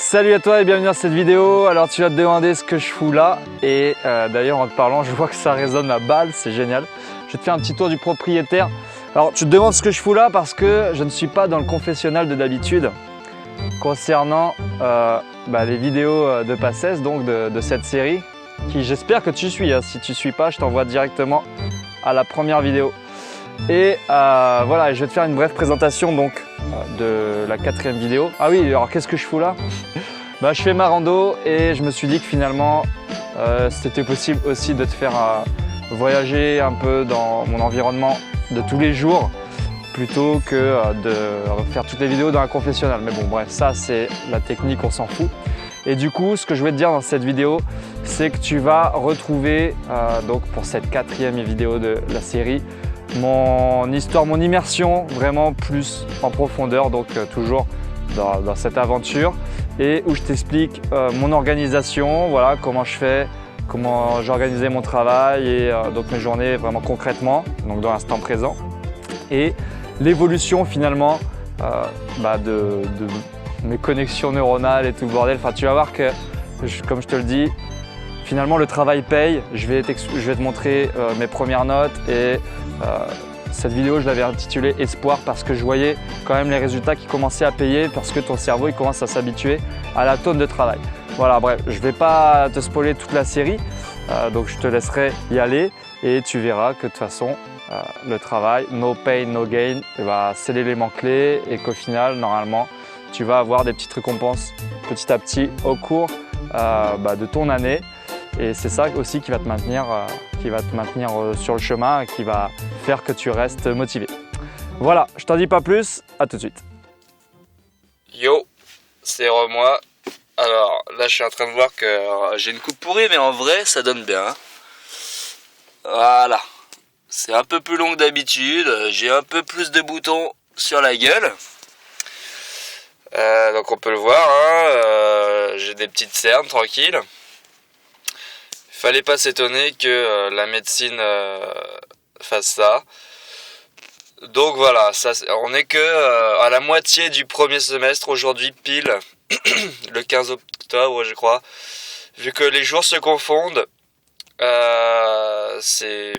Salut à toi et bienvenue dans cette vidéo. Alors tu vas te demander ce que je fous là et d'ailleurs en te parlant je vois que ça résonne à balle, c'est génial. Je vais te faire un petit tour du propriétaire. Alors tu te demandes ce que je fous là parce que je ne suis pas dans le confessionnal de d'habitude concernant les vidéos de Passesse, donc de cette série qui j'espère que tu suis. Si tu ne suis pas, je t'envoie directement à la première vidéo. Et voilà, je vais te faire une brève présentation donc de la 4e vidéo. Ah oui, alors qu'est-ce que je fous là? Je fais ma rando et je me suis dit que finalement c'était possible aussi de te faire voyager un peu dans mon environnement de tous les jours plutôt que de faire toutes les vidéos dans un confessionnal. Mais bon bref, ça c'est la technique, on s'en fout. Et du coup, ce que je vais te dire dans cette vidéo, c'est que tu vas retrouver donc pour cette 4e vidéo de la série mon histoire, mon immersion vraiment plus en profondeur, donc toujours dans cette aventure et où je t'explique mon organisation, voilà comment je fais, comment j'organisais mon travail et donc mes journées vraiment concrètement, donc dans l'instant présent et l'évolution finalement de mes connexions neuronales et tout le bordel. Enfin, tu vas voir que, comme je te le dis, finalement le travail paye. Je vais te montrer mes premières notes et cette vidéo je l'avais intitulée Espoir parce que je voyais quand même les résultats qui commençaient à payer parce que ton cerveau il commence à s'habituer à la tonne de travail. Voilà, bref, je ne vais pas te spoiler toute la série, donc je te laisserai y aller et tu verras que de toute façon le travail, no pain, no gain, c'est l'élément clé et qu'au final normalement tu vas avoir des petites récompenses petit à petit au cours de ton année. Et c'est ça aussi qui va te maintenir, sur le chemin et qui va faire que tu restes motivé. Voilà, je t'en dis pas plus, à tout de suite. Yo, c'est moi. Alors là je suis en train de voir que j'ai une coupe pourrie mais en vrai ça donne bien. Hein. Voilà, c'est un peu plus long que d'habitude, j'ai un peu plus de boutons sur la gueule. Donc on peut le voir, hein, j'ai des petites cernes tranquilles. Fallait pas s'étonner que la médecine fasse ça. Donc voilà, on est que à la moitié du premier semestre aujourd'hui pile, le 15 octobre je crois. Vu que les jours se confondent, c'est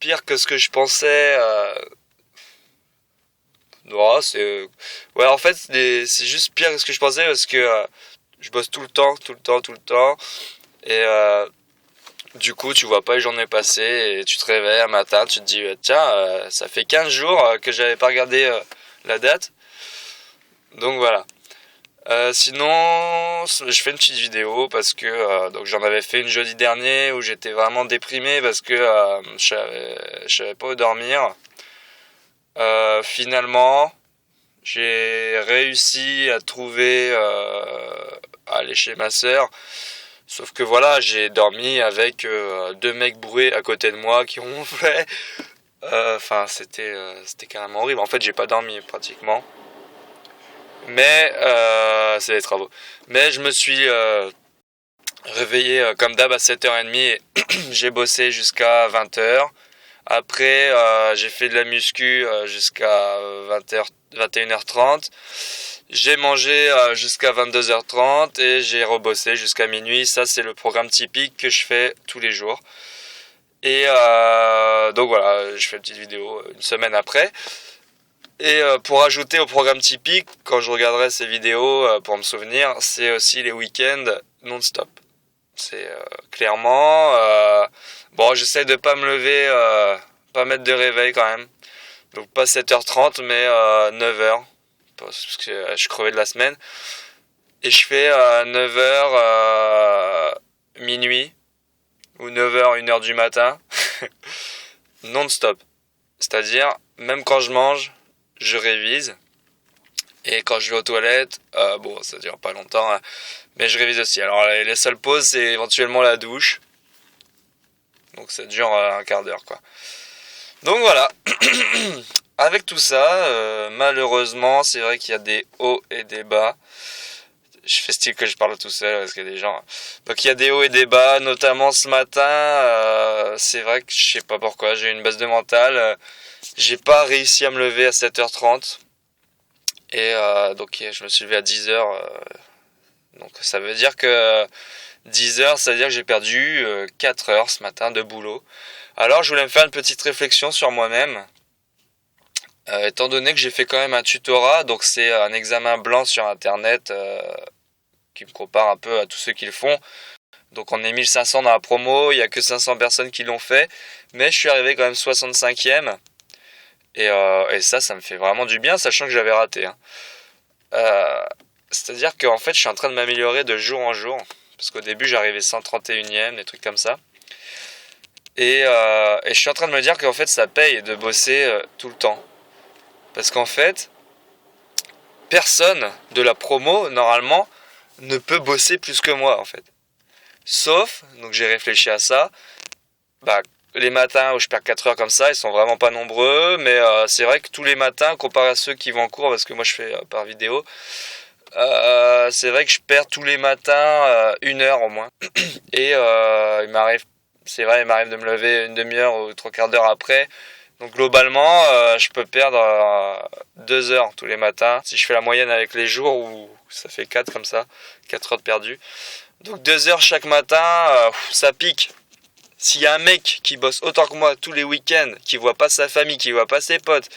pire que ce que je pensais. En fait c'est juste pire que ce que je pensais parce que je bosse tout le temps. Et du coup, tu vois pas les journées passer et tu te réveilles un matin, tu te dis tiens, ça fait 15 jours que j'avais pas regardé la date. Donc voilà. Sinon, je fais une petite vidéo parce que donc j'en avais fait une jeudi dernier où j'étais vraiment déprimé parce que je savais pas où dormir. Finalement, j'ai réussi à trouver à aller chez ma sœur. Sauf que voilà, j'ai dormi avec 2 mecs bourrés à côté de moi qui ont fait... c'était carrément horrible. En fait, j'ai pas dormi pratiquement. Mais c'est des travaux. Mais je me suis réveillé comme d'hab à 7h30 et j'ai bossé jusqu'à 20h. Après, j'ai fait de la muscu jusqu'à 21h30. J'ai mangé jusqu'à 22h30 et j'ai rebossé jusqu'à minuit. Ça, c'est le programme typique que je fais tous les jours. Et donc voilà, je fais une petite vidéo une semaine après. Et pour ajouter au programme typique, quand je regarderai ces vidéos pour me souvenir, c'est aussi les week-ends non-stop. C'est clairement... j'essaie de pas me lever, pas mettre de réveil quand même. Donc pas 7h30 mais 9h. Parce que je crevais de la semaine. Et je fais 9h minuit. Ou 9h, 1h du matin. Non-stop. C'est-à-dire, même quand je mange, je révise. Et quand je vais aux toilettes, ça dure pas longtemps, hein, mais je révise aussi. Alors les seules pauses, c'est éventuellement la douche. Donc ça dure un quart d'heure, quoi. Donc voilà. Avec tout ça, malheureusement, c'est vrai qu'il y a des hauts et des bas. Je fais style que je parle tout seul parce qu'il y a des gens. Donc il y a des hauts et des bas, notamment ce matin. C'est vrai que je sais pas pourquoi, j'ai eu une baisse de mental. J'ai pas réussi à me lever à 7h30. Et donc je me suis levé à 10h. Donc Ça veut dire que 10 heures, ça veut dire que j'ai perdu 4 heures ce matin de boulot. Alors je voulais me faire une petite réflexion sur moi-même. Étant donné que j'ai fait quand même un tutorat, donc c'est un examen blanc sur internet qui me compare un peu à tous ceux qui le font. Donc on est 1500 dans la promo, il n'y a que 500 personnes qui l'ont fait, mais je suis arrivé quand même 65e. Et ça me fait vraiment du bien, sachant que j'avais raté. C'est-à-dire qu'en fait, je suis en train de m'améliorer de jour en jour. Parce qu'au début, j'arrivais 131e, des trucs comme ça. Et je suis en train de me dire qu'en fait, ça paye de bosser tout le temps. Parce qu'en fait, personne de la promo, normalement, ne peut bosser plus que moi, en fait. Sauf, donc j'ai réfléchi à ça, les matins où je perds 4 heures comme ça, ils sont vraiment pas nombreux, mais c'est vrai que tous les matins, comparé à ceux qui vont en cours, parce que moi je fais par vidéo, c'est vrai que je perds tous les matins 1 heure au moins. Et il m'arrive de me lever une demi-heure ou 3/4 d'heure après. Donc globalement, je peux perdre 2 heures tous les matins. Si je fais la moyenne avec les jours, où ça fait 4 comme ça, 4 heures de perdu. Donc 2 heures chaque matin, ça pique. S'il y a un mec qui bosse autant que moi tous les week-ends, qui voit pas sa famille, qui voit pas ses potes,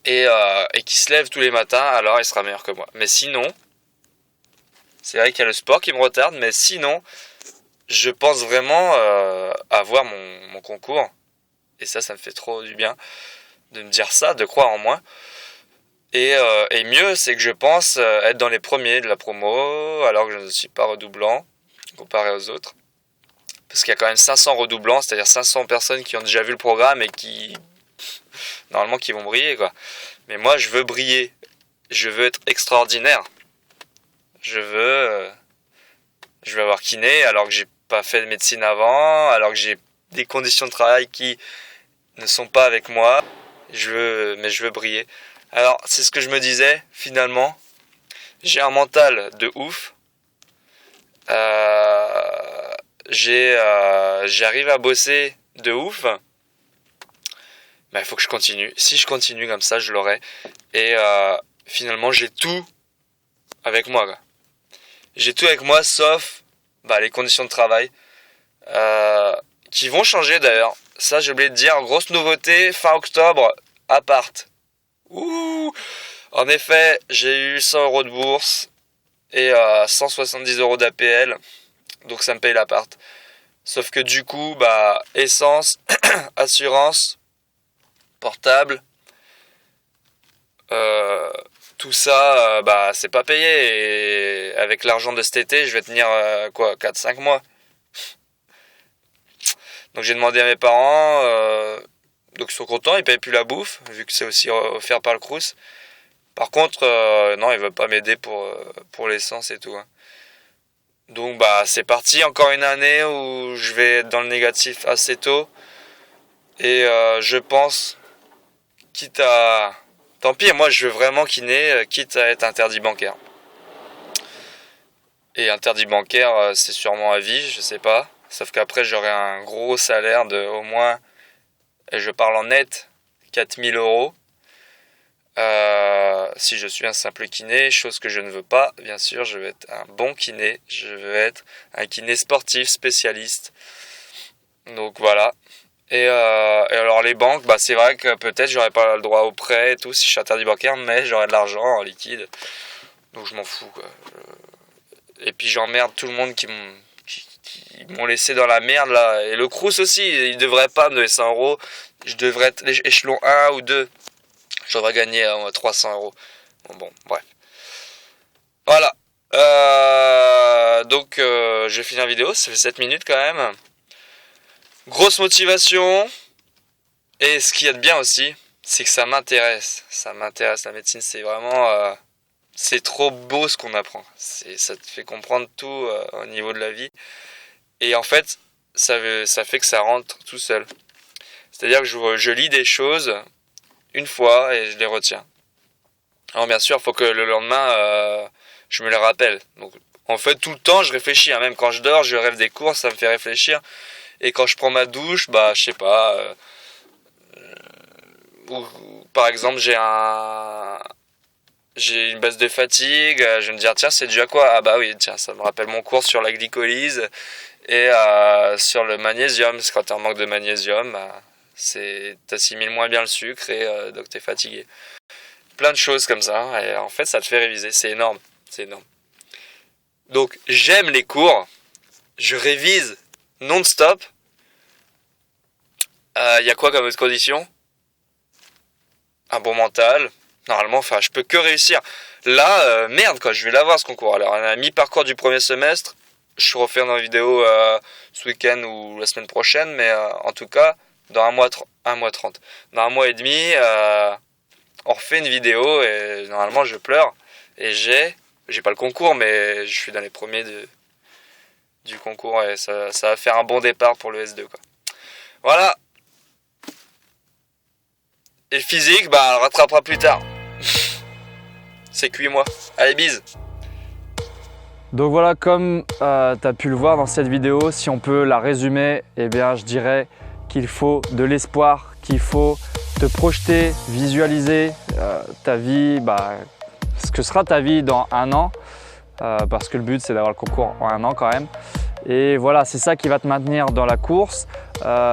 et qui se lève tous les matins, alors il sera meilleur que moi. Mais sinon, c'est vrai qu'il y a le sport qui me retarde, mais sinon, je pense vraiment avoir mon concours. Et ça me fait trop du bien de me dire ça, de croire en moi. Et mieux, c'est que je pense être dans les premiers de la promo, alors que je ne suis pas redoublant, comparé aux autres. Parce qu'il y a quand même 500 redoublants, c'est-à-dire 500 personnes qui ont déjà vu le programme et qui, normalement, qui vont briller, quoi. Mais moi, je veux briller. Je veux être extraordinaire. Je veux avoir kiné, alors que j'ai pas fait de médecine avant, alors que j'ai des conditions de travail qui ne sont pas avec moi. Mais je veux briller. Alors, c'est ce que je me disais, finalement. J'ai un mental de ouf. J'arrive à bosser de ouf. Mais il faut que je continue. Si je continue comme ça, je l'aurai. Et finalement, j'ai tout avec moi, quoi. J'ai tout avec moi, sauf les conditions de travail. Qui vont changer d'ailleurs. Ça, j'ai oublié de dire. Grosse nouveauté, fin octobre, appart. Ouh! En effet, j'ai eu 100 € de bourse et 170 € d'APL. Donc ça me paye l'appart. Sauf que du coup, essence, assurance, portable, tout ça, c'est pas payé. Et avec l'argent de cet été, je vais tenir 4-5 mois. Donc j'ai demandé à mes parents, donc ils sont contents, ils payent plus la bouffe, vu que c'est aussi offert par le Crous. Par contre, non, ils veulent pas m'aider pour l'essence et tout. Hein. Donc c'est parti, encore une année où je vais être dans le négatif assez tôt. Et je pense, tant pis, moi je veux vraiment kiné, quitte à être interdit bancaire. Et interdit bancaire, c'est sûrement à vie, je sais pas. Sauf qu'après j'aurai un gros salaire de au moins, et je parle en net, 4000 €. Si je suis un simple kiné, chose que je ne veux pas, bien sûr, je veux être un bon kiné, je veux être un kiné sportif spécialiste. Donc voilà. Et alors les banques, c'est vrai que peut-être j'aurais pas le droit au prêt et tout si je suis interdit bancaire, mais j'aurais de l'argent en liquide. Donc je m'en fous, quoi. Et puis j'emmerde tout le monde qui m'ont laissé dans la merde là. Et le Crous aussi, il devrait pas me donner 100 €. Je devrais être échelon 1 ou 2. Je devrais gagner 300 €. Bon, bref. Voilà. Donc je finis la vidéo, ça fait 7 minutes quand même. Grosse motivation. Et ce qu'il y a de bien aussi, c'est que ça m'intéresse. Ça m'intéresse, la médecine, c'est vraiment... c'est trop beau ce qu'on apprend. Ça te fait comprendre tout au niveau de la vie. Et en fait, ça fait que ça rentre tout seul. C'est-à-dire que je lis des choses une fois et je les retiens. Alors bien sûr, il faut que le lendemain, je me les rappelle. Donc, en fait, tout le temps, je réfléchis. Hein. Même quand je dors, je rêve des cours, ça me fait réfléchir. Et quand je prends ma douche, je sais pas... ou par exemple, j'ai j'ai une baisse de fatigue, je vais me dire tiens c'est dû à quoi? Ah bah oui, tiens ça me rappelle mon cours sur la glycolyse et sur le magnésium, parce que quand t'es en manque de magnésium, t'assimiles moins bien le sucre et donc t'es fatigué. Plein de choses comme ça, et en fait ça te fait réviser, c'est énorme. Donc j'aime les cours, je révise non-stop. Y a quoi comme autre condition? Un bon mental. Normalement, je peux que réussir. Là, merde quoi, je vais l'avoir ce concours. Alors, à la mi-parcours du premier semestre, je refais une vidéo ce week-end ou la semaine prochaine, mais en tout cas, dans un mois 30. Dans un mois et demi, on refait une vidéo et normalement je pleure. Et j'ai pas le concours, mais je suis dans les premiers du concours et ça va faire un bon départ pour le S2 quoi. Voilà. Et le physique, on le rattrapera plus tard. C'est cuit moi. Allez, bise. Donc voilà, comme tu as pu le voir dans cette vidéo, si on peut la résumer, eh bien je dirais qu'il faut de l'espoir, qu'il faut te projeter, visualiser ta vie, ce que sera ta vie dans un an, parce que le but c'est d'avoir le concours en un an quand même. Et voilà, c'est ça qui va te maintenir dans la course.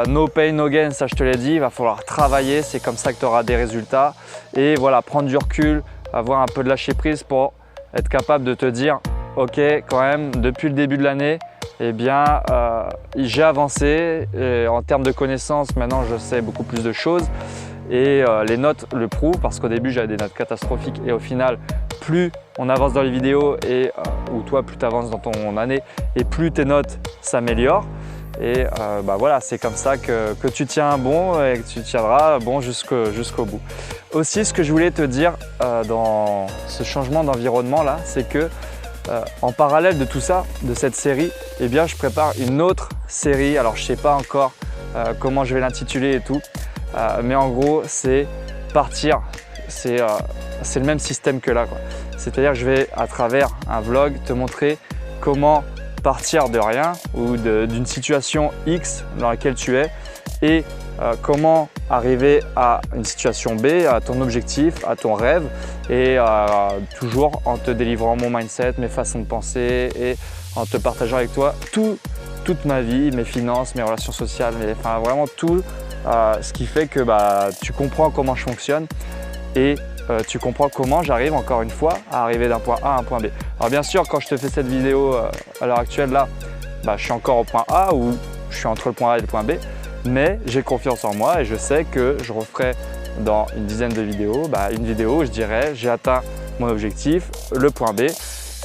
No pain, no gain, ça je te l'ai dit, il va falloir travailler, c'est comme ça que tu auras des résultats. Et voilà, prendre du recul, avoir un peu de lâcher prise pour être capable de te dire ok, quand même, depuis le début de l'année, eh bien, j'ai avancé et en termes de connaissances. Maintenant, je sais beaucoup plus de choses et les notes le prouvent parce qu'au début, j'avais des notes catastrophiques et au final, plus on avance dans les vidéos ou toi, plus tu avances dans ton année et plus tes notes s'améliorent. Et voilà, c'est comme ça que tu tiens bon et que tu tiendras bon jusqu'au bout. Aussi, ce que je voulais te dire dans ce changement d'environnement là, c'est que en parallèle de tout ça, de cette série, eh bien, je prépare une autre série. Alors, je ne sais pas encore comment je vais l'intituler et tout, mais en gros, c'est partir. C'est le même système que là, quoi. C'est-à-dire que je vais, à travers un vlog, te montrer comment partir de rien ou d'une situation X dans laquelle tu es et comment arriver à une situation B, à ton objectif, à ton rêve et toujours en te délivrant mon mindset, mes façons de penser et en te partageant avec toi toute ma vie, mes finances, mes relations sociales, enfin vraiment tout ce qui fait que tu comprends comment je fonctionne et tu comprends comment j'arrive encore une fois à arriver d'un point A à un point B. Alors bien sûr, quand je te fais cette vidéo à l'heure actuelle là, je suis encore au point A ou je suis entre le point A et le point B, mais j'ai confiance en moi et je sais que je referai dans une dizaine de vidéos, une vidéo où je dirais j'ai atteint mon objectif, le point B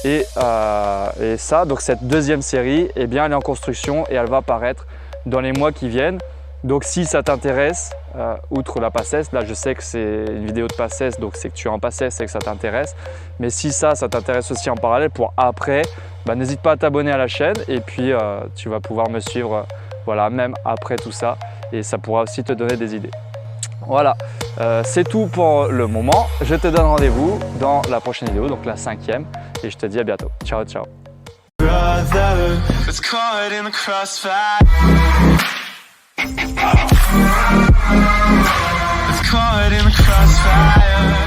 et ça, donc cette deuxième série, eh bien, elle est en construction et elle va apparaître dans les mois qui viennent. Donc si ça t'intéresse, outre la PACES, là je sais que c'est une vidéo de PACES, donc c'est que tu es en PACES et que ça t'intéresse. Mais si ça t'intéresse aussi en parallèle pour après, n'hésite pas à t'abonner à la chaîne et puis tu vas pouvoir me suivre voilà, même après tout ça et ça pourra aussi te donner des idées. Voilà, c'est tout pour le moment. Je te donne rendez-vous dans la prochaine vidéo, donc la 5e et je te dis à bientôt. Ciao, ciao. Caught in the crossfire.